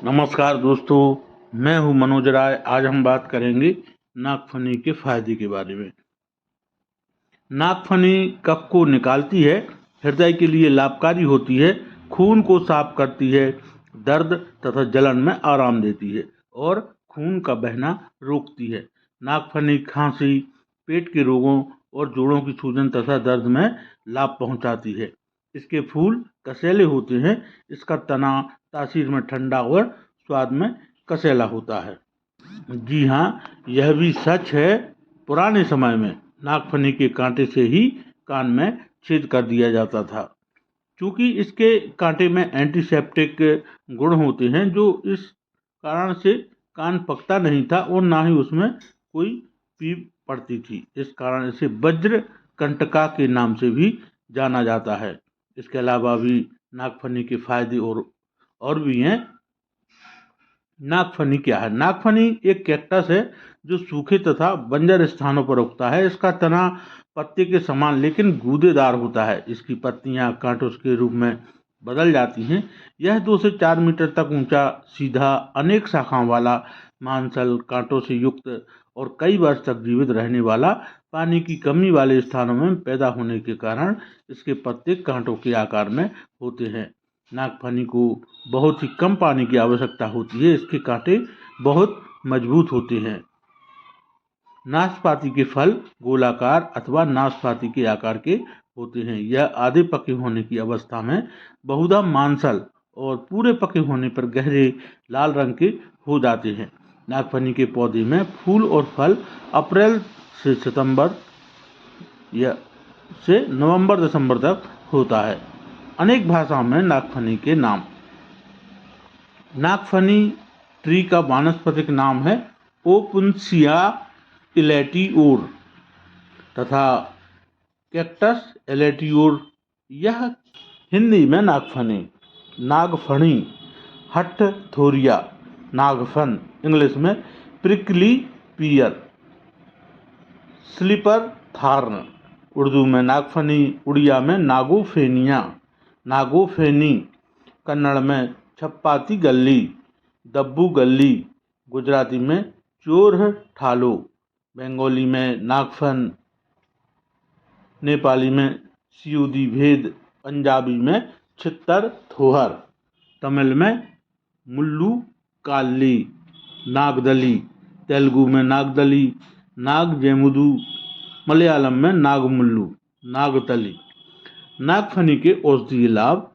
नमस्कार दोस्तों, मैं हूं मनोज राय। आज हम बात करेंगे नागफनी के फायदे के बारे में। नागफनी कफ को निकालती है, हृदय के लिए लाभकारी होती है, खून को साफ करती है, दर्द तथा जलन में आराम देती है और खून का बहना रोकती है। नागफनी खांसी, पेट के रोगों और जोड़ों की सूजन तथा दर्द में लाभ पहुंचाती है। इसके फूल कसेले होते हैं। इसका तना तासीर में ठंडा और स्वाद में कसेला होता है। जी हाँ, यह भी सच है। पुराने समय में नागफनी के कांटे से ही कान में छेद कर दिया जाता था, क्योंकि इसके कांटे में एंटीसेप्टिक गुण होते हैं, जो इस कारण से कान पकता नहीं था और ना ही उसमें कोई पीप पड़ती थी। इस कारण इसे वज्र कंटका के नाम से भी जाना जाता है। इसके अलावा भी नागफनी के फायदे और भी हैं। नागफनी क्या है? नागफनी एक कैक्टस है जो सूखे तथा बंजर स्थानों पर उगता है। इसका तना पत्ते के समान लेकिन गूदेदार होता है। इसकी पत्तियां कांटों के रूप में बदल जाती हैं। यह 2 से 4 मीटर तक ऊंचा, सीधा, अनेक शाखाओं वाला, मांसल, कांटों से युक्त और कई वर्ष तक जीवित रहने वाला, पानी की कमी वाले स्थानों में पैदा होने के कारण इसके पत्ते कांटों के आकार में होते हैं। नागफनी को बहुत ही कम पानी की आवश्यकता होती है। इसके कांटे बहुत मजबूत होते हैं। नाशपाती के फल गोलाकार अथवा नाशपाती के आकार के होते हैं। यह आधे पके होने की अवस्था में बहुधा मांसल और पूरे पके होने पर गहरे लाल रंग के हो जाते हैं। नागफनी के पौधे में फूल और फल अप्रैल से सितंबर या से नवंबर दिसंबर तक होता है। अनेक भाषाओं में नागफनी के नाम। नागफनी ट्री का वानस्पतिक नाम है ओपुन्सिया इलेटियोर तथा कैक्टस एलेटियोर। यह हिंदी में नागफनी, नागफणी, हट्टथोरिया, नागफन, इंग्लिश में प्रिकली पियर, स्लीपर थार्न, उर्दू में नागफनी, उड़िया में नागोफेनिया, नागोफेनी, कन्नड़ में छप्पाती गल्ली, दब्बू गल्ली, गुजराती में चोरह ठालो, बंगाली में नागफन, नेपाली में सियुदी भेद, पंजाबी में छित्तर थोहर, तमिल में मुल्लू काल्ली, नागदली, तेलुगु में नागदली, नागजेमुदु, मलयालम में नागमुल्लू, नागतली। नागफनी के औषधीय लाभ।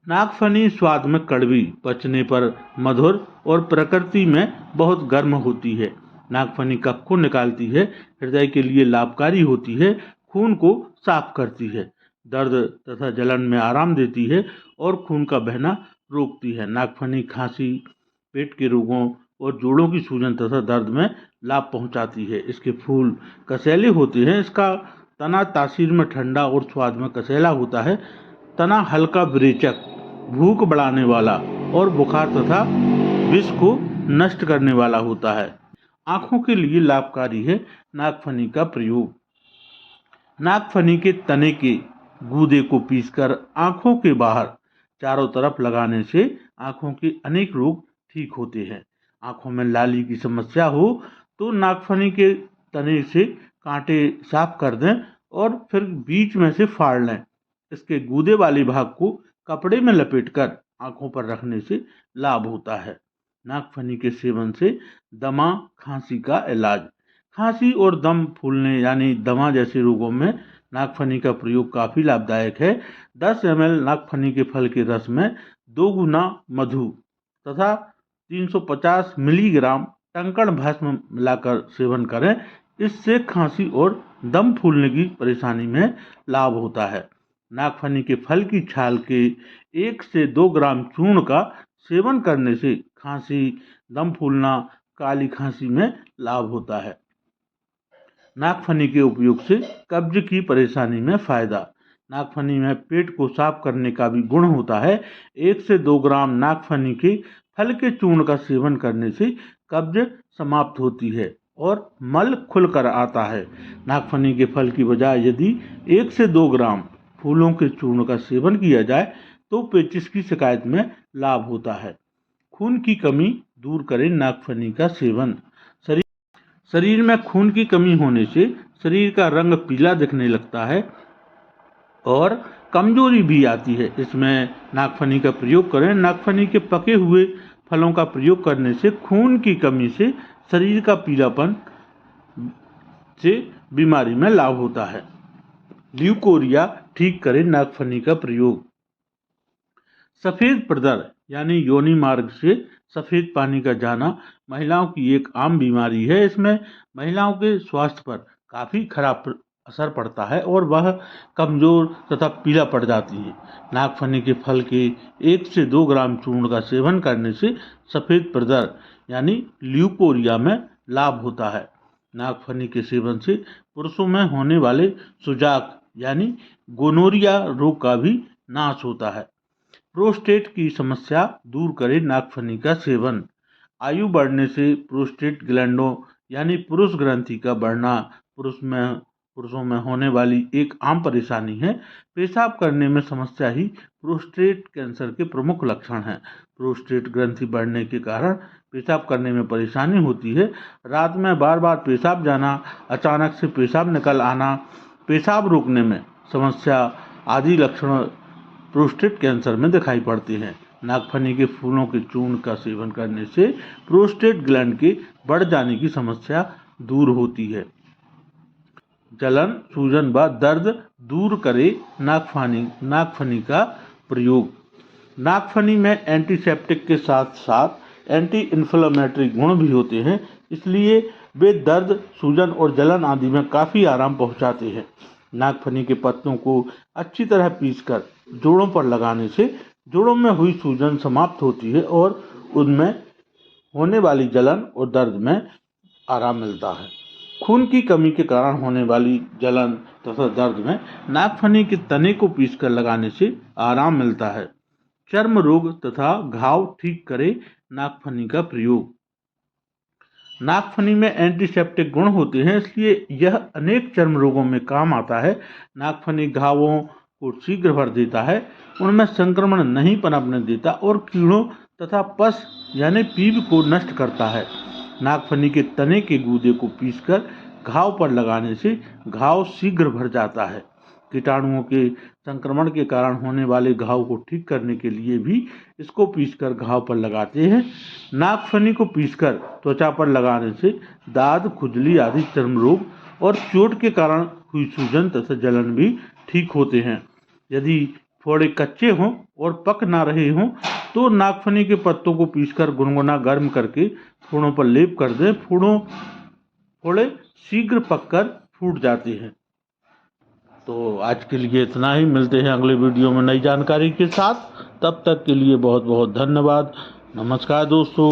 नागफनी स्वाद में कड़वी, पचने पर मधुर और प्रकृति में बहुत गर्म होती है। नागफनी कफ को निकालती है, हृदय के लिए लाभकारी होती है, खून को साफ करती है, दर्द तथा जलन में आराम देती है और खून का बहना रोकती है। नागफनी खांसी, पेट के रोगों और जोड़ों की सूजन तथा दर्द में लाभ पहुंचाती है। इसके फूल कसेले होते हैं। इसका तना तासीर में ठंडा और स्वाद में कसेला होता है। तना हल्का विरेचक, भूख बढ़ाने वाला और बुखार तथा विष को नष्ट करने वाला होता है। आँखों के लिए लाभकारी है नागफनी का प्रयोग। नागफनी के तने के गूदे को पीसकर आँखों के बाहर चारों तरफ लगाने से आँखों के अनेक रोग ठीक होते हैं। आँखों में लाली की समस्या हो तो नागफनी के तने से कांटे साफ कर दें और फिर बीच में से फाड़ लें। इसके गूदे वाले भाग को कपड़े में लपेटकर आँखों पर रखने से लाभ होता है। नागफनी के सेवन से दमा, खांसी का इलाज। खांसी और दम फूलने यानी दमा जैसे रोगों में नागफनी का प्रयोग काफ़ी लाभदायक है। 10 ml नागफनी के फल के रस में 2 गुना मधु तथा 350 मिलीग्राम टंकण भस्म मिलाकर सेवन करें। इससे खांसी और दम फूलने की परेशानी में लाभ होता है। नागफनी के फल की छाल के 1 से 2 ग्राम चूर्ण का सेवन करने से खांसी, दम फूलना, काली खांसी में लाभ होता है। नागफनी के उपयोग से कब्ज की परेशानी में फायदा। नागफनी में पेट को साफ करने का भी गुण होता है। 1 से 2 ग्राम नागफनी के फल के चूर्ण का सेवन करने से कब्ज समाप्त होती है और मल खुलकर आता है। नागफनी के फल की बजाय यदि 1 से 2 ग्राम फूलों के चूर्ण का सेवन किया जाए तो पेचिश की शिकायत में लाभ होता है। खून की कमी दूर करें नागफनी का सेवन। शरीर में खून की कमी होने से शरीर का रंग पीला दिखने लगता है और कमजोरी भी आती है। इसमें नागफनी का प्रयोग करें। नागफनी के पके हुए फलों का प्रयोग करने से खून की कमी से शरीर का पीलापन से बीमारी में लाभ होता है। ल्यूकोरिया ठीक करें नागफनी का प्रयोग। सफेद प्रदर यानी योनि मार्ग से सफेद पानी का जाना महिलाओं की एक आम बीमारी है। इसमें महिलाओं के स्वास्थ्य पर काफी खराब असर पड़ता है और वह कमजोर तथा पीला पड़ जाती है। नागफनी के फल के 1 से 2 ग्राम चूर्ण का सेवन करने से सफेद प्रदर यानी ल्यूकोरिया में लाभ होता है। नागफनी के सेवन से पुरुषों में होने वाले सुजाक यानी गोनोरिया रोग का भी नाश होता है। प्रोस्टेट की समस्या दूर करें नागफनी का सेवन। आयु बढ़ने से प्रोस्टेट ग्लैंडों यानी पुरुष ग्रंथि का बढ़ना पुरुषों में होने वाली एक आम परेशानी है। पेशाब करने में समस्या ही प्रोस्टेट कैंसर के प्रमुख लक्षण हैं। प्रोस्टेट ग्रंथि बढ़ने के कारण पेशाब करने में परेशानी होती है। रात में बार बार पेशाब जाना, अचानक से पेशाब निकल आना, पेशाब रोकने में समस्या आदि लक्षण प्रोस्टेट कैंसर में दिखाई पड़ते हैं। नागफनी के फूलों के चूर्ण का सेवन करने से प्रोस्टेट ग्लैंड के बढ़ जाने की समस्या दूर होती है। जलन, सूजन व दर्द दूर करे नागफनी का प्रयोग। नागफनी में एंटीसेप्टिक के साथ साथ एंटी इन्फ्लेमेटरी गुण भी होते हैं, इसलिए वे दर्द, सूजन और जलन आदि में काफ़ी आराम पहुंचाते हैं। नागफनी के पत्तों को अच्छी तरह पीसकर जोड़ों पर लगाने से जोड़ों में हुई सूजन समाप्त होती है और उनमें होने वाली जलन और दर्द में आराम मिलता है। खून की कमी के कारण होने वाली जलन तथा दर्द में नागफनी के तने को पीसकर लगाने से आराम मिलता है। चर्म रोग तथा घाव ठीक करे नागफनी का प्रयोग। नागफनी में एंटीसेप्टिक गुण होते हैं, इसलिए यह अनेक चर्म रोगों में काम आता है। नागफनी घावों को शीघ्र भर देता है, उनमें संक्रमण नहीं पनपने देता और कीड़ों तथा पस यानी पीप को नष्ट करता है। नागफनी के तने के गूदे को पीसकर घाव पर लगाने से घाव शीघ्र भर जाता है। कीटाणुओं के संक्रमण के कारण होने वाले घाव को ठीक करने के लिए भी इसको पीसकर घाव पर लगाते हैं। नागफनी को पीसकर त्वचा पर लगाने से दाद, खुजली आदि चर्म रोग और चोट के कारण हुई सूजन तथा जलन भी ठीक होते हैं। यदि फोड़े कच्चे हों और पक ना रहे हों तो नागफनी के पत्तों को पीसकर गुनगुना गर्म करके फोड़ों पर लेप कर दें। फोड़े शीघ्र पककर फूट जाते हैं। तो आज के लिए इतना ही। मिलते हैं अगले वीडियो में नई जानकारी के साथ। तब तक के लिए बहुत बहुत धन्यवाद। नमस्कार दोस्तों।